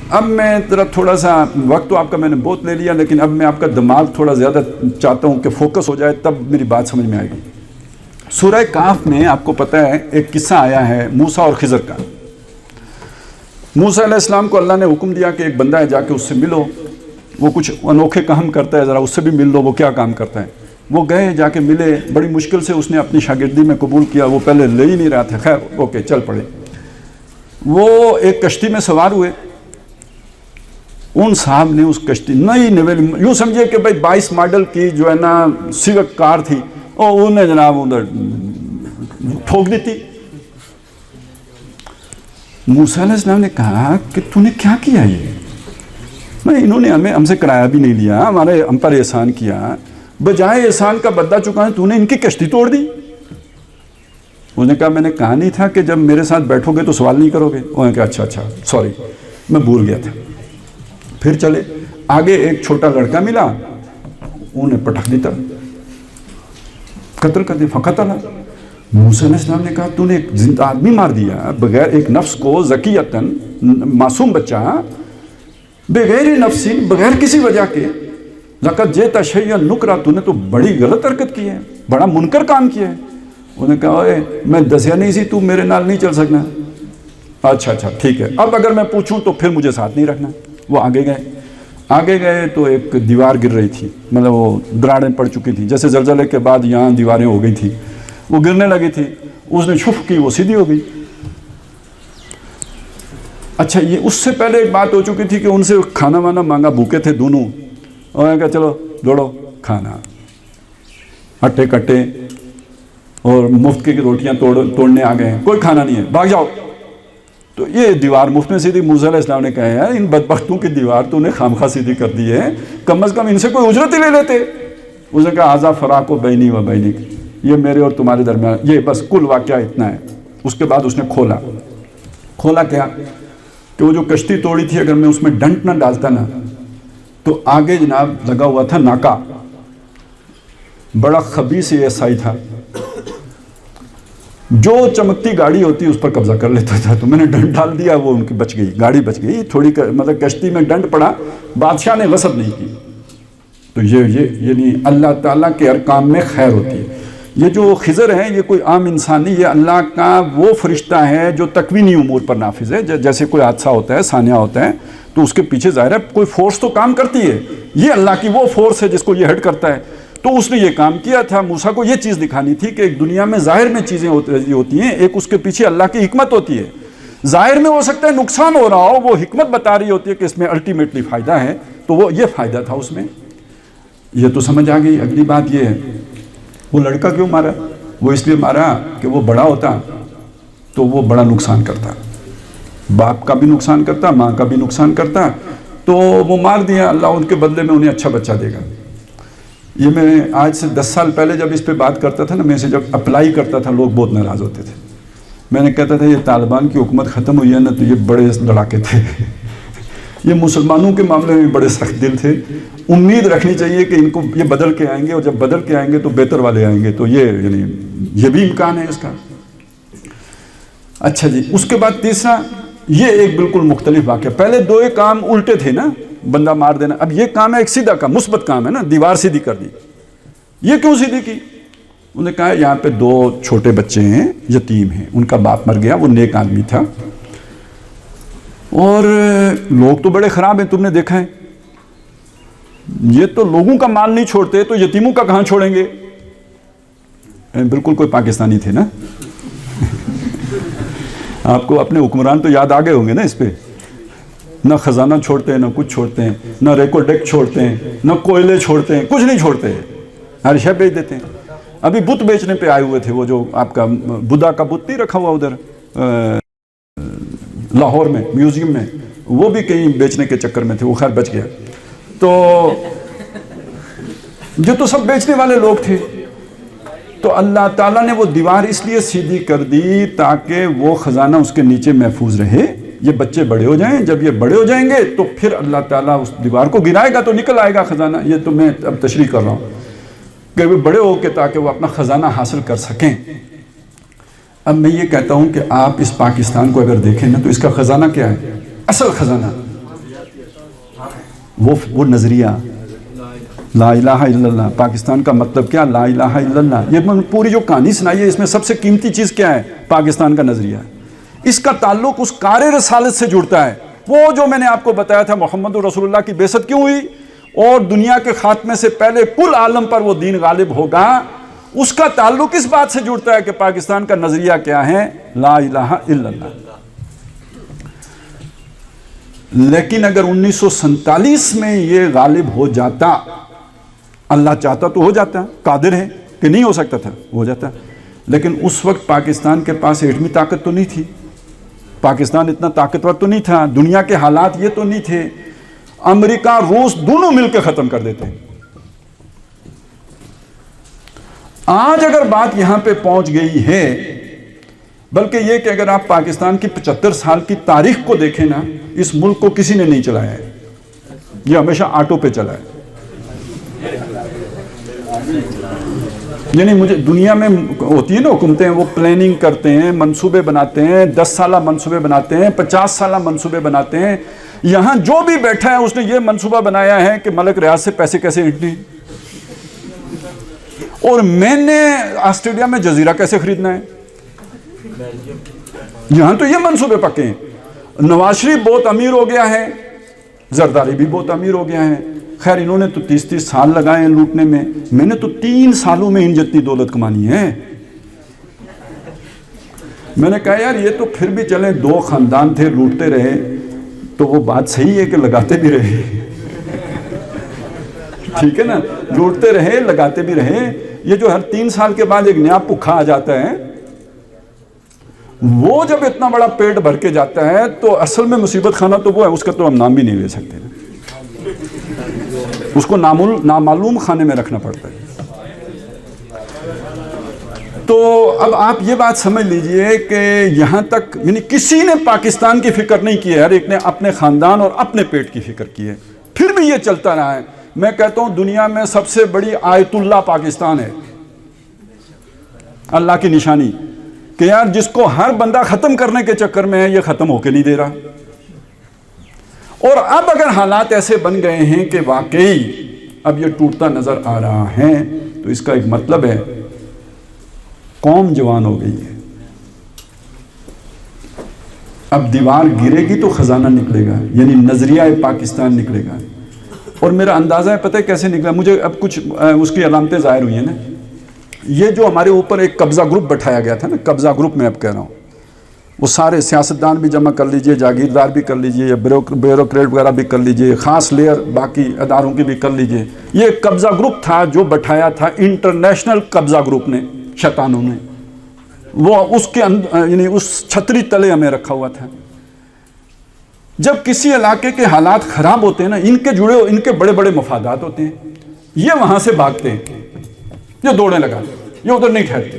اب میں ذرا تھوڑا سا وقت تو آپ کا میں نے بہت لے لیا، لیکن اب میں آپ کا دماغ تھوڑا زیادہ چاہتا ہوں کہ فوکس ہو جائے، تب میری بات سمجھ میں آئے گی۔ سورہ کہف میں آپ کو پتہ ہے ایک قصہ آیا ہے موسیٰ اور خضر کا۔ موسیٰ علیہ السلام کو اللہ نے حکم دیا کہ ایک بندہ ہے، جا کے اس سے ملو، وہ کچھ انوکھے کام کرتا ہے، ذرا اس سے بھی مل لو، وہ کیا کام کرتا ہے۔ وہ گئے، جا کے ملے، بڑی مشکل سے اس نے اپنی شاگردی میں قبول کیا، وہ پہلے لے ہی نہیں رہا تھا، خیر اوکے چل پڑے۔ وہ ایک کشتی میں سوار ہوئے، ان صاحب نے اس کشتی نئی نویل، یوں سمجھے کہ بھائی 22 ماڈل کی جو ہے نا سیوک کار تھی، اور انہیں جناب ادھر ٹھوک دی تھی۔ موسیٰ علیہ السلام نے کہا کہ تو نے کیا کیا یہ؟ نہیں، انہوں نے ہم سے کرایہ بھی نہیں لیا، ہم پر احسان کیا، بجائے احسان کا بدلہ چکانے تو نے ان کی کشتی توڑ دی۔ انہوں نے کہا میں نے کہا نہیں تھا کہ جب میرے ساتھ بیٹھو گے تو سوال نہیں کرو گے؟ انہوں نے کہا اچھا سوری، میں بھول گیا تھا۔ پھر چلے آگے، ایک چھوٹا لڑکا ملا، انہیں پٹک دیتا، قتل کر دیا، فقتل۔ موسیٰ علیہ السلام نے کہا تو نے ایک زندہ آدمی مار دیا بغیر، ایک نفس کو ذکیتاً، معصوم بچہ، بغیر نفس، بغیر کسی وجہ کے، لقد جئت شیئا نکرا، تو نے تو بڑی غلط حرکت کی ہے، بڑا منکر کام کیا ہے۔ انہوں نے کہا اے میں دسیا نہیں سی، تو میرے نال نہیں چل سکنا۔ اچھا ٹھیک ہے، اب اگر میں پوچھوں تو پھر مجھے ساتھ نہیں رکھنا۔ وہ آگے گئے تو ایک دیوار گر رہی تھی، مطلب وہ دراڑیں پڑ چکی تھی، جیسے زلزلے کے بعد یہاں دیواریں ہو گئی تھی، وہ گرنے لگی تھی، اس نے چھپ کی، وہ سیدھی ہو گئی۔ اچھا، یہ اس سے پہلے ایک بات ہو چکی تھی کہ ان سے کھانا وانا مانگا، بھوکے تھے دونوں، اور کہا چلو دوڑو کھانا، آٹے کٹے اور مفت کی روٹیاں توڑنے آ گئے ہیں، کوئی کھانا نہیں ہے، بھاگ جاؤ۔ تو یہ دیوار مفت میں سیدھی، موسیٰ علیہ السلام نے کہا ہے ان بدبختوں کی دیوار تو نے خامخواہ سیدھی کر دی ہے، کم از کم ان سے کوئی اجرت ہی لے لیتے۔ اس نے کہا ھذا فراق بینی و بینک، یہ میرے اور تمہارے درمیان، یہ بس کل واقعہ اتنا ہے۔ اس کے بعد اس نے کھولا کیا کہ وہ جو کشتی توڑی تھی، اگر میں اس میں ڈنٹ نہ ڈالتا نا تو آگے جناب لگا ہوا تھا ناکا، بڑا خبیث ایسائی تھا، جو چمکتی گاڑی ہوتی اس پر قبضہ کر لیتا تھا۔ تو میں نے ڈنڈ ڈال دیا، وہ ان کی بچ گئی، گاڑی بچ گئی، تھوڑی مطلب کشتی میں ڈنڈ پڑا، بادشاہ نے غصب نہیں کی۔ تو یعنی اللہ تعالیٰ کے ہر کام میں خیر ہوتی ہے۔ یہ جو خضر ہیں یہ کوئی عام انسان نہیں، یہ اللہ کا وہ فرشتہ ہے جو تکوینی امور پر نافذ ہے۔ جیسے کوئی حادثہ ہوتا ہے، سانحہ ہوتا ہے، تو اس کے پیچھے ظاہر ہے کوئی فورس تو کام کرتی ہے، یہ اللہ کی وہ فورس ہے جس کو یہ ہیڈ کرتا ہے۔ تو اس نے یہ کام کیا تھا، موسیٰ کو یہ چیز دکھانی تھی کہ ایک دنیا میں ظاہر میں چیزیں ہوتی ہیں، ایک اس کے پیچھے اللہ کی حکمت ہوتی ہے۔ ظاہر میں ہو سکتا ہے نقصان ہو رہا ہو، وہ حکمت بتا رہی ہوتی ہے کہ اس میں الٹیمیٹلی فائدہ ہے، تو وہ یہ فائدہ تھا اس میں۔ یہ تو سمجھ آ گئی۔ اگلی بات یہ ہے، وہ لڑکا کیوں مارا؟ وہ اس لیے مارا کہ وہ بڑا ہوتا تو وہ بڑا نقصان کرتا، باپ کا بھی نقصان کرتا، ماں کا بھی نقصان کرتا، تو وہ مار دیا، اللہ ان کے بدلے میں انہیں اچھا بچہ دے گا۔ یہ میں آج سے 10 سال پہلے جب اس پہ بات کرتا تھا نا، میں اسے جب اپلائی کرتا تھا لوگ بہت ناراض ہوتے تھے۔ میں نے کہتا تھا یہ طالبان کی حکومت ختم ہوئی ہے نا تو یہ بڑے لڑاکے تھے، یہ مسلمانوں کے معاملے میں بڑے سخت دل تھے، امید رکھنی چاہیے کہ ان کو یہ بدل کے آئیں گے، اور جب بدل کے آئیں گے تو بہتر والے آئیں گے، تو یہ بھی امکان ہے اس کا۔ اچھا جی، اس کے بعد تیسرا، یہ ایک بالکل مختلف واقعہ، پہلے دو ایک کام الٹے تھے نا، بندہ مار دینا، اب یہ کام ہے ایک سیدھا کام، مثبت کام ہے نا، دیوار سیدھی کر دی۔ یہ کیوں سیدھی کی؟ انہوں نے کہا یہاں پہ 2 چھوٹے بچے ہیں، یتیم ہیں، ان کا باپ مر گیا، وہ نیک آدمی تھا، اور لوگ تو بڑے خراب ہیں، تم نے دیکھا ہے، یہ تو لوگوں کا مال نہیں چھوڑتے تو یتیموں کا کہاں چھوڑیں گے؟ بالکل کوئی پاکستانی تھے نا آپ کو اپنے حکمران تو یاد آ گئے ہوں گے نا اس پہ، نہ خزانہ چھوڑتے ہیں، نہ کچھ چھوڑتے ہیں، نہ ریکوڈیک چھوڑتے ہیں، نہ کوئلے چھوڑتے ہیں، کچھ نہیں چھوڑتے، ہر شے بیچ دیتے ہیں۔ ابھی بت بیچنے پہ آئے ہوئے تھے، وہ جو آپ کا بدھا کا بت نہیں رکھا ہوا ادھر لاہور میں میوزیم میں، وہ بھی کہیں بیچنے کے چکر میں تھے، وہ خیر بچ گیا۔ تو جو تو سب بیچنے والے لوگ تھے، تو اللہ تعالیٰ نے وہ دیوار اس لیے سیدھی کر دی تاکہ وہ خزانہ اس کے نیچے محفوظ رہے، یہ بچے بڑے ہو جائیں، جب یہ بڑے ہو جائیں گے تو پھر اللہ تعالیٰ اس دیوار کو گرائے گا تو نکل آئے گا خزانہ۔ یہ تو میں اب تشریح کر رہا ہوں کہ وہ بڑے ہو کے تاکہ وہ اپنا خزانہ حاصل کر سکیں۔ اب میں یہ کہتا ہوں کہ آپ اس پاکستان کو اگر دیکھیں نا تو اس کا خزانہ کیا ہے؟ اصل خزانہ وہ نظریہ لا الہ الا اللہ، پاکستان کا مطلب کیا؟ لا الہ الا اللہ۔ یہ پوری جو کہانی سنائی ہے اس میں سب سے قیمتی چیز کیا ہے؟ پاکستان کا نظریہ۔ اس کا تعلق اس کار رسالت سے جڑتا ہے، وہ جو میں نے آپ کو بتایا تھا محمد رسول اللہ کی بعثت کیوں ہوئی اور دنیا کے خاتمے سے پہلے کل عالم پر وہ دین غالب ہوگا، اس کا تعلق اس بات سے جڑتا ہے کہ پاکستان کا نظریہ کیا ہے؟ لا الہ الا اللہ۔ لیکن اگر 1947 میں یہ غالب ہو جاتا، اللہ چاہتا تو ہو جاتا، قادر ہے کہ نہیں ہو سکتا تھا، ہو جاتا، لیکن اس وقت پاکستان کے پاس ایٹمی طاقت تو نہیں تھی، پاکستان اتنا طاقتور تو نہیں تھا، دنیا کے حالات یہ تو نہیں تھے، امریکہ روس دونوں مل کے ختم کر دیتے۔ آج اگر بات یہاں پہ پہنچ گئی ہے، بلکہ یہ کہ اگر آپ پاکستان کی 75 سال کی تاریخ کو دیکھیں نا، اس ملک کو کسی نے نہیں چلایا ہے، یہ ہمیشہ آٹو پہ چلا ہے۔ یعنی مجھے دنیا میں ہوتی ہے نا حکومتیں، وہ پلاننگ کرتے ہیں، منصوبے بناتے ہیں، 10 سالہ منصوبے بناتے ہیں، 50 سالہ منصوبے بناتے ہیں۔ یہاں جو بھی بیٹھا ہے اس نے یہ منصوبہ بنایا ہے کہ ملک ریاض سے پیسے کیسے ہٹنے، اور میں نے آسٹریلیا میں جزیرہ کیسے خریدنا ہے۔ یہاں تو یہ منصوبے پکے ہیں۔ نواز شریف بہت امیر ہو گیا ہے، زرداری بھی بہت امیر ہو گیا ہے، خیر انہوں نے تو 30 سال لگائے ہیں لوٹنے میں نے تو 3 سالوں میں ان جتنی دولت کمانی ہے۔ میں نے کہا یار یہ تو پھر بھی چلیں، 2 خاندان تھے لوٹتے رہے، تو وہ بات صحیح ہے کہ لگاتے بھی رہے، ٹھیک ہے نا، لوٹتے رہے لگاتے بھی رہے۔ یہ جو ہر 3 سال کے بعد ایک نیا بھوکھا آ جاتا ہے، وہ جب اتنا بڑا پیٹ بھر کے جاتا ہے تو اصل میں مصیبت خانہ تو وہ ہے، اس کا تو ہم نام بھی نہیں لے سکتے، اس کو نامعلوم خانے میں رکھنا پڑتا ہے۔ تو اب آپ یہ بات سمجھ لیجئے کہ یہاں تک یعنی کسی نے پاکستان کی فکر نہیں کی ہے، ہر ایک نے اپنے خاندان اور اپنے پیٹ کی فکر کی ہے، پھر بھی یہ چلتا رہا ہے۔ میں کہتا ہوں دنیا میں سب سے بڑی آیت اللہ پاکستان ہے، اللہ کی نشانی، کہ یار جس کو ہر بندہ ختم کرنے کے چکر میں ہے، یہ ختم ہو کے نہیں دے رہا۔ اور اب اگر حالات ایسے بن گئے ہیں کہ واقعی اب یہ ٹوٹتا نظر آ رہا ہے، تو اس کا ایک مطلب ہے قوم جوان ہو گئی ہے۔ اب دیوار گرے گی تو خزانہ نکلے گا، یعنی نظریہ پاکستان نکلے گا۔ اور میرا اندازہ ہے پتہ ہے کیسے نکلا، مجھے اب کچھ اس کی علامتیں ظاہر ہوئی ہیں نا۔ یہ جو ہمارے اوپر ایک قبضہ گروپ بٹھایا گیا تھا نا، قبضہ گروپ میں اب کہہ رہا ہوں، وہ سارے سیاستدان بھی جمع کر لیجئے، جاگیردار بھی کر لیجئے، یا بیوروکریٹ وغیرہ بھی کر لیجئے، خاص لیئر باقی اداروں کی بھی کر لیجئے۔ یہ قبضہ گروپ تھا جو بٹھایا تھا انٹرنیشنل قبضہ گروپ نے، شیطانوں نے، وہ اس کے یعنی اس چھتری تلے ہمیں رکھا ہوا تھا۔ جب کسی علاقے کے حالات خراب ہوتے ہیں نا، ان کے بڑے بڑے مفادات ہوتے ہیں، یہ وہاں سے بھاگتے ہیں، یہ دوڑیں لگا، یہ ادھر نہیں ٹھہرتے۔